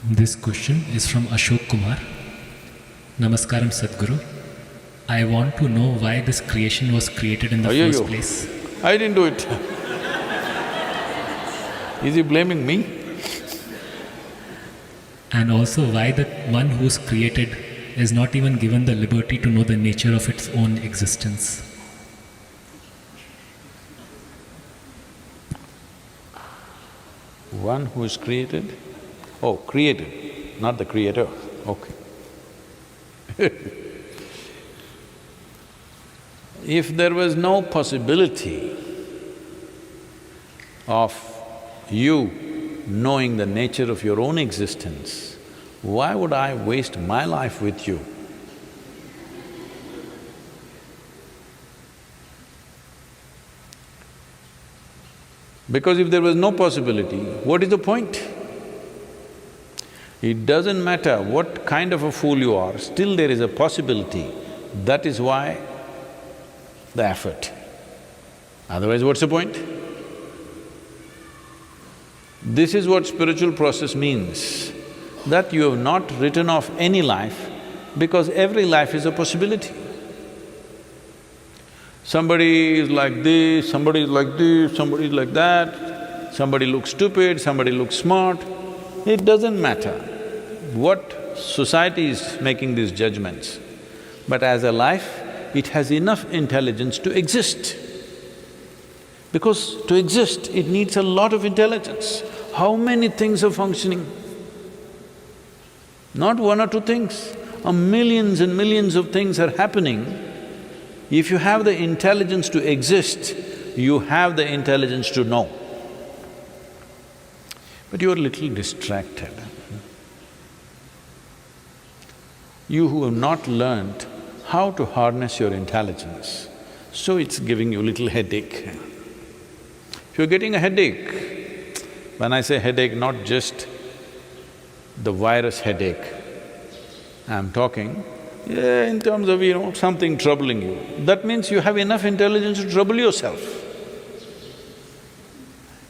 This question is from Ashok Kumar. Namaskaram Sadhguru. I want to know why this creation was created in the first place. I didn't do it. Is he blaming me? And also why the one who's created is not even given the liberty to know the nature of its own existence. One who is created? Oh, created, not the creator, okay. If there was no possibility of you knowing the nature of your own existence, why would I waste my life with you? Because if there was no possibility, what is the point? It doesn't matter what kind of a fool you are, still there is a possibility. That is why the effort. Otherwise, what's the point? This is what spiritual process means, that you have not written off any life because every life is a possibility. Somebody is like this, somebody is like this, somebody is like that, somebody looks stupid, somebody looks smart. It doesn't matter what society is making these judgments, but as a life, it has enough intelligence to exist. Because to exist, it needs a lot of intelligence. How many things are functioning? Not one or two things, millions and millions of things are happening. If you have the intelligence to exist, you have the intelligence to know. But you are a little distracted. You who have not learned how to harness your intelligence, so it's giving you a little headache. If you're getting a headache, when I say headache, not just the virus headache, I'm talking in terms of, something troubling you, that means you have enough intelligence to trouble yourself.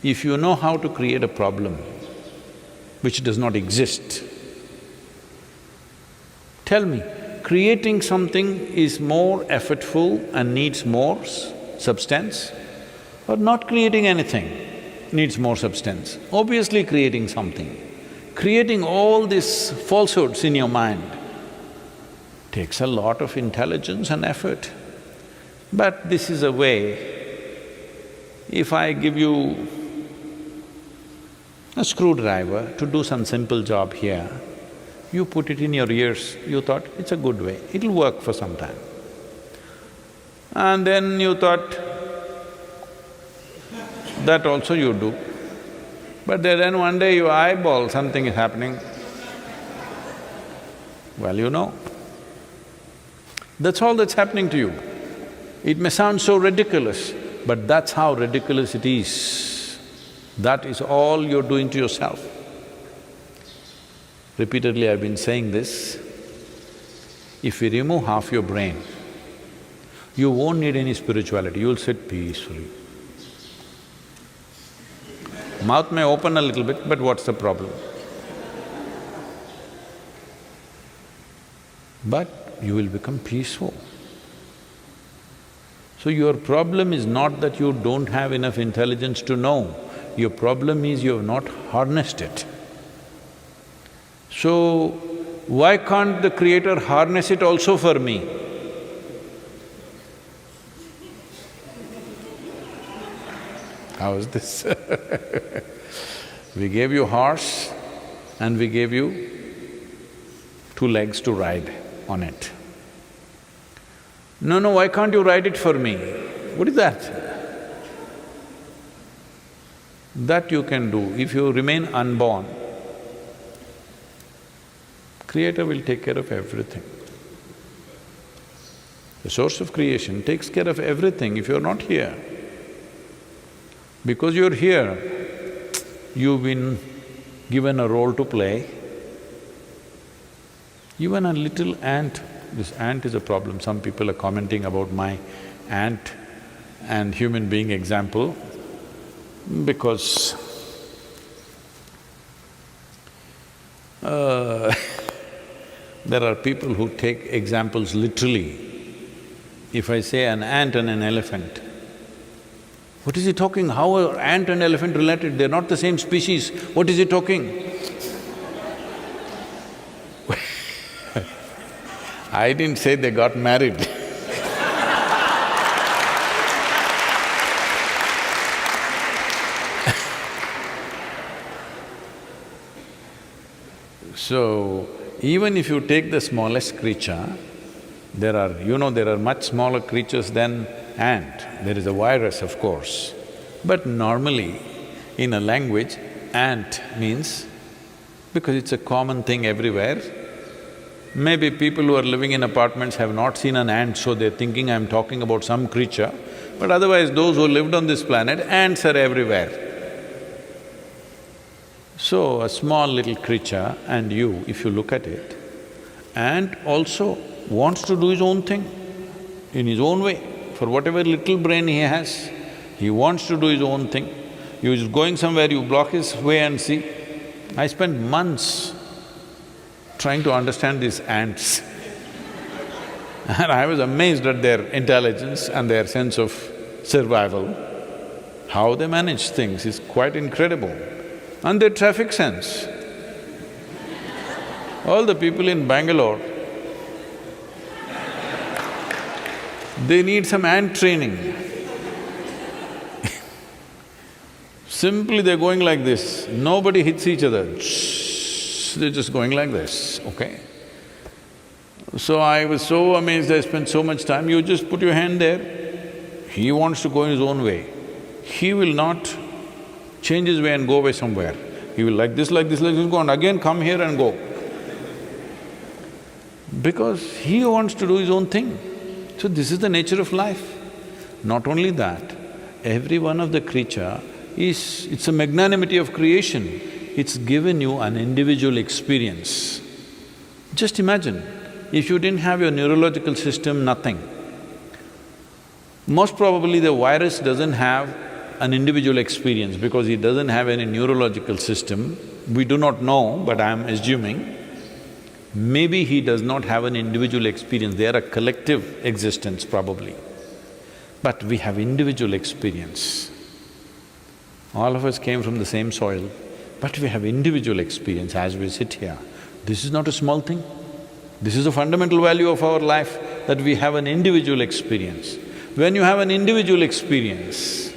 If you know how to create a problem which does not exist, tell me, creating something is more effortful and needs more substance, or not creating anything needs more substance? Obviously creating something. Creating all these falsehoods in your mind takes a lot of intelligence and effort. But this is a way, if I give you a screwdriver to do some simple job here, you put it in your ears, you thought, it's a good way, it'll work for some time. And then you thought, that also you do. But then one day you eyeball something is happening, well, you know. That's all that's happening to you. It may sound so ridiculous, but that's how ridiculous it is. That is all you're doing to yourself. Repeatedly I've been saying this, if we remove half your brain, you won't need any spirituality, you'll sit peacefully. Mouth may open a little bit, but what's the problem? But you will become peaceful. So your problem is not that you don't have enough intelligence to know, your problem is you have not harnessed it. So, why can't the Creator harness it also for me? How is this? We gave you horse and we gave you 2 legs to ride on it. No, why can't you ride it for me? What is that? That you can do. If you remain unborn, Creator will take care of everything. The source of creation takes care of everything if you're not here. Because you're here, you've been given a role to play. Even a little ant, this ant is a problem. Some people are commenting about my ant and human being example, because Uh, there are people who take examples literally. If I say an ant and an elephant, what is he talking? How are ant and elephant related? They're not the same species. What is he talking? I didn't say they got married. So, even if you take the smallest creature, there are much smaller creatures than ant. There is a virus, of course. But normally, in a language, ant means, because it's a common thing everywhere, maybe people who are living in apartments have not seen an ant, so they're thinking I'm talking about some creature, but otherwise those who lived on this planet, ants are everywhere. So, a small little creature and you, if you look at it, ant also wants to do his own thing in his own way. For whatever little brain he has, he wants to do his own thing. He's going somewhere, you block his way and see. I spent months trying to understand these ants and I was amazed at their intelligence and their sense of survival. How they manage things is quite incredible. And their traffic sense. All the people in Bangalore, they need some ant training. Simply they're going like this, nobody hits each other, they're just going like this, okay? So I was so amazed, I spent so much time, you just put your hand there, he wants to go in his own way. He will not change his way and go away somewhere. He will like this, go and again come here and go. Because he wants to do his own thing. So this is the nature of life. Not only that, every one of the creature it's a magnanimity of creation. It's given you an individual experience. Just imagine, if you didn't have your neurological system, nothing. Most probably the virus doesn't have an individual experience because he doesn't have any neurological system. We do not know, but I am assuming. Maybe he does not have an individual experience, they are a collective existence probably. But we have individual experience. All of us came from the same soil, but we have individual experience as we sit here. This is not a small thing. This is a fundamental value of our life, that we have an individual experience. When you have an individual experience,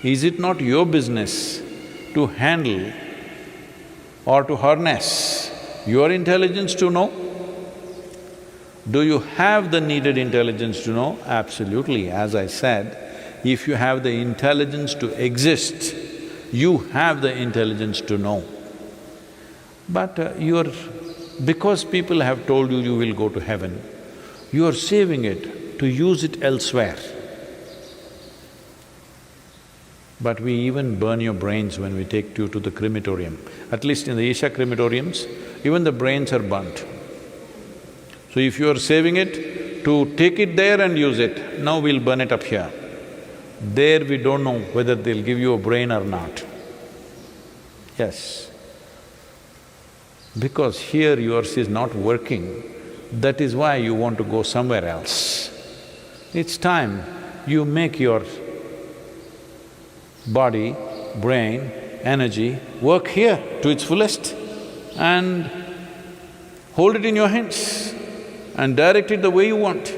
is it not your business to handle or to harness your intelligence to know? Do you have the needed intelligence to know? Absolutely. As I said, if you have the intelligence to exist, you have the intelligence to know. But because people have told you you will go to heaven, you are saving it to use it elsewhere. But we even burn your brains when we take you to the crematorium. At least in the Isha crematoriums, even the brains are burnt. So if you are saving it to take it there and use it, now we'll burn it up here. There we don't know whether they'll give you a brain or not. Yes. Because here yours is not working, that is why you want to go somewhere else. It's time you make your body, brain, energy work here to its fullest and hold it in your hands and direct it the way you want.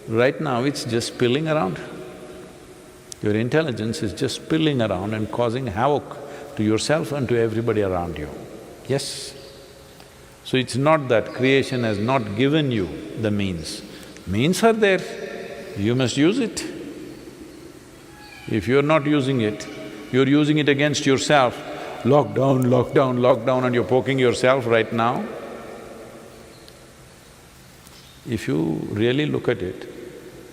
Right now it's just spilling around. Your intelligence is just spilling around and causing havoc to yourself and to everybody around you. Yes? So it's not that creation has not given you the means. Means are there, you must use it. If you're not using it, you're using it against yourself. Lockdown, lockdown, lockdown, and you're poking yourself right now. If you really look at it,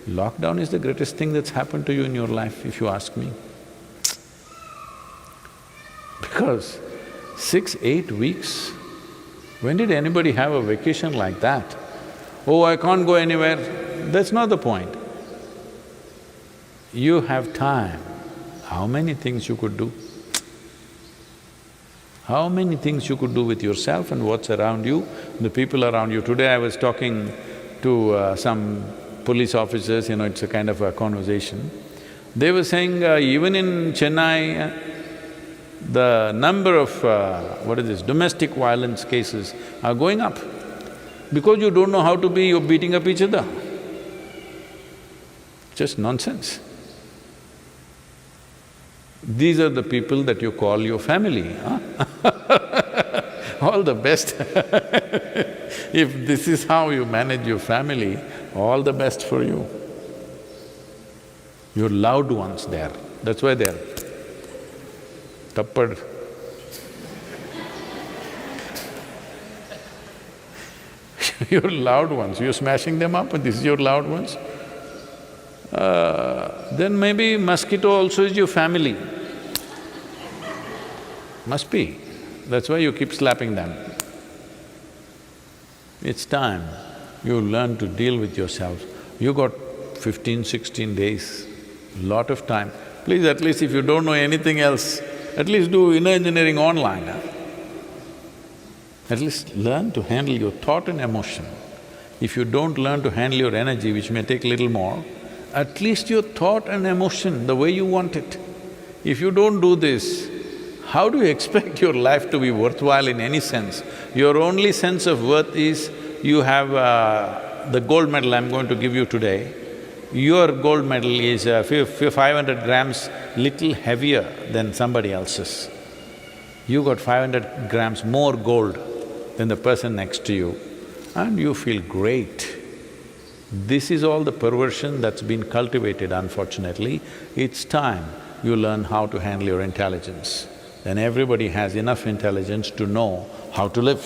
lockdown is the greatest thing that's happened to you in your life, if you ask me. Because 6, 8 weeks, when did anybody have a vacation like that? Oh, I can't go anywhere, that's not the point. You have time, how many things you could do? How many things you could do with yourself and what's around you, the people around you. Today I was talking to some police officers, it's a kind of a conversation. They were saying even in Chennai, the number of domestic violence cases are going up. Because you don't know how to be, you're beating up each other. Just nonsense. These are the people that you call your family, huh? All the best. If this is how you manage your family, all the best for you. Your loved ones there, that's why they're tappad. Your loved ones, you're smashing them up and this is your loved ones? Then maybe mosquito also is your family. Must be. That's why you keep slapping them. It's time you learn to deal with yourself. You got 15, 16 days, lot of time. Please, at least if you don't know anything else, at least do inner engineering online. At least learn to handle your thought and emotion. If you don't learn to handle your energy, which may take little more, at least your thought and emotion, the way you want it. If you don't do this, how do you expect your life to be worthwhile in any sense? Your only sense of worth is you have the gold medal I'm going to give you today. Your gold medal is 500 grams little heavier than somebody else's. You got 500 grams more gold than the person next to you and you feel great. This is all the perversion that's been cultivated, unfortunately. It's time you learn how to handle your intelligence. Then everybody has enough intelligence to know how to live.